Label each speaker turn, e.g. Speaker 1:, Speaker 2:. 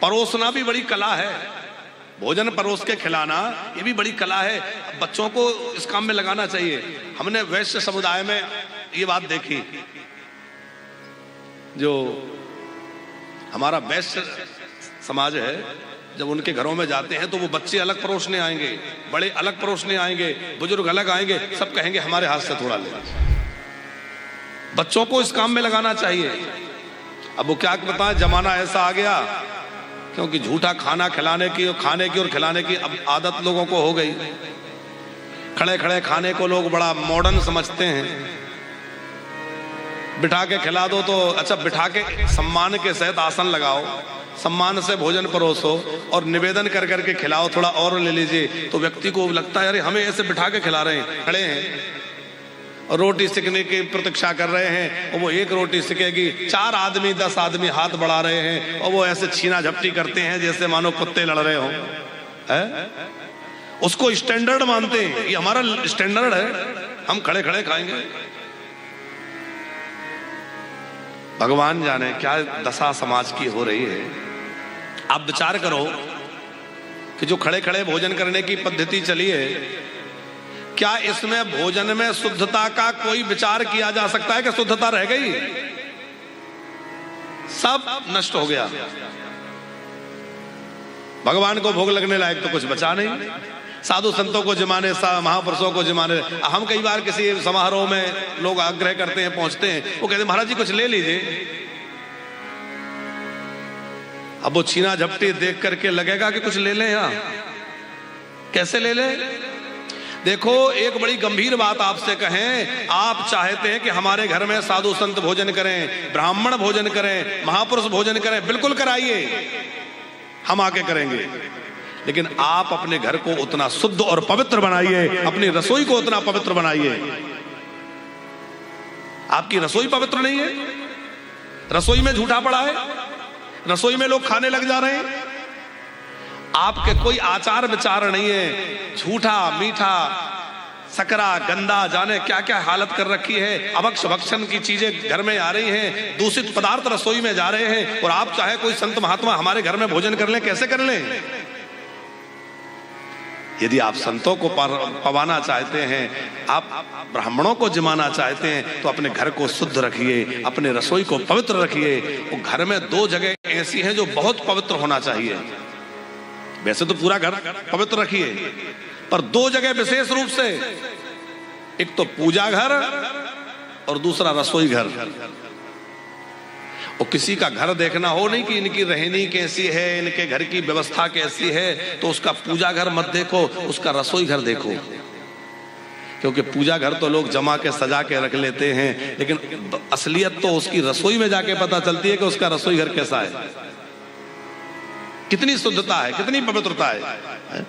Speaker 1: परोसना भी बड़ी कला है, भोजन परोस के खिलाना ये भी बड़ी कला है। बच्चों को इस काम में लगाना चाहिए। हमने वैश्य समुदाय में ये बात देखी, जो हमारा वैश्य समाज है, जब उनके घरों में जाते हैं तो वो बच्चे अलग परोसने आएंगे, बड़े अलग परोसने आएंगे, बुजुर्ग अलग आएंगे, सब कहेंगे हमारे हाथ से थोड़ा ले। बच्चों को इस काम में लगाना चाहिए। अब वो क्या बताएं, जमाना ऐसा आ गया क्योंकि झूठा खाना खिलाने की और खिलाने की अब आदत लोगों को हो गई। खड़े खड़े खाने को लोग बड़ा मॉडर्न समझते हैं। बिठा के खिला दो तो अच्छा, बिठा के सम्मान के सहित आसन लगाओ, सम्मान से भोजन परोसो और निवेदन कर करके खिलाओ, थोड़ा और ले लीजिए, तो व्यक्ति को लगता है अरे हमें ऐसे बिठा के खिला रहे हैं। खड़े हैं और रोटी सिकने की प्रतीक्षा कर रहे हैं, और वो एक रोटी सिकेगी, 4 आदमी 10 आदमी हाथ बढ़ा रहे हैं, और वो ऐसे छीना झपटी करते हैं जैसे मानो कुत्ते लड़ रहे हो। उसको स्टैंडर्ड मानते हैं, ये हमारा स्टैंडर्ड है, हम खड़े खड़े खाएंगे। भगवान जाने क्या दशा समाज की हो रही है। आप विचार करो कि जो खड़े खड़े भोजन करने की पद्धति चली है, क्या इसमें भोजन में शुद्धता का कोई विचार किया जा सकता है कि शुद्धता रह गई? सब नष्ट हो गया। भगवान को भोग लगने लायक तो कुछ बचा नहीं। साधु संतों को जिमाने, महापुरुषों को जिमाने। हम कई बार किसी समारोह में लोग आग्रह करते हैं, पहुंचते हैं, वो कहते हैं महाराज जी कुछ ले लीजिए। अब वो छीना झपटी देख करके लगेगा कि कुछ ले लें। यहां कैसे ले लें? देखो, एक बड़ी गंभीर बात आपसे कहें, आप चाहते हैं कि हमारे घर में साधु संत भोजन करें, ब्राह्मण भोजन करें, महापुरुष भोजन करें, बिल्कुल कराइए, हम आके करेंगे। लेकिन आप अपने घर को उतना शुद्ध और पवित्र बनाइए, अपनी रसोई को उतना पवित्र बनाइए। आपकी रसोई पवित्र नहीं है, रसोई में झूठा पड़ा है, रसोई में लोग खाने लग जा रहे हैं, आपके कोई आचार विचार नहीं है, झूठा मीठा सकरा गंदा जाने क्या क्या हालत कर रखी है। अभक्ष भक्षण की चीजें घर में आ रही हैं, दूषित पदार्थ रसोई में जा रहे हैं, और आप चाहे कोई संत महात्मा हमारे घर में भोजन कर लें, कैसे कर लें? यदि आप संतों को पवाना चाहते हैं, आप ब्राह्मणों को जिमाना चाहते हैं, तो अपने घर को शुद्ध रखिए, अपने रसोई को पवित्र रखिए। वो घर में 2 जगह ऐसी हैं जो बहुत पवित्र होना चाहिए। वैसे तो पूरा घर पवित्र रखिए, पर 2 जगह विशेष रूप से, एक तो पूजा घर और दूसरा रसोई घर। और किसी का घर देखना हो नहीं कि इनकी रहनी कैसी है, इनके घर की व्यवस्था कैसी है, तो उसका पूजा घर मत देखो, उसका रसोई घर देखो। क्योंकि पूजा घर तो लोग जमा के सजा के रख लेते हैं, लेकिन असलियत तो उसकी रसोई में जाके पता चलती है कि उसका रसोई घर कैसा है, कितनी शुद्धता है, कितनी पवित्रता है।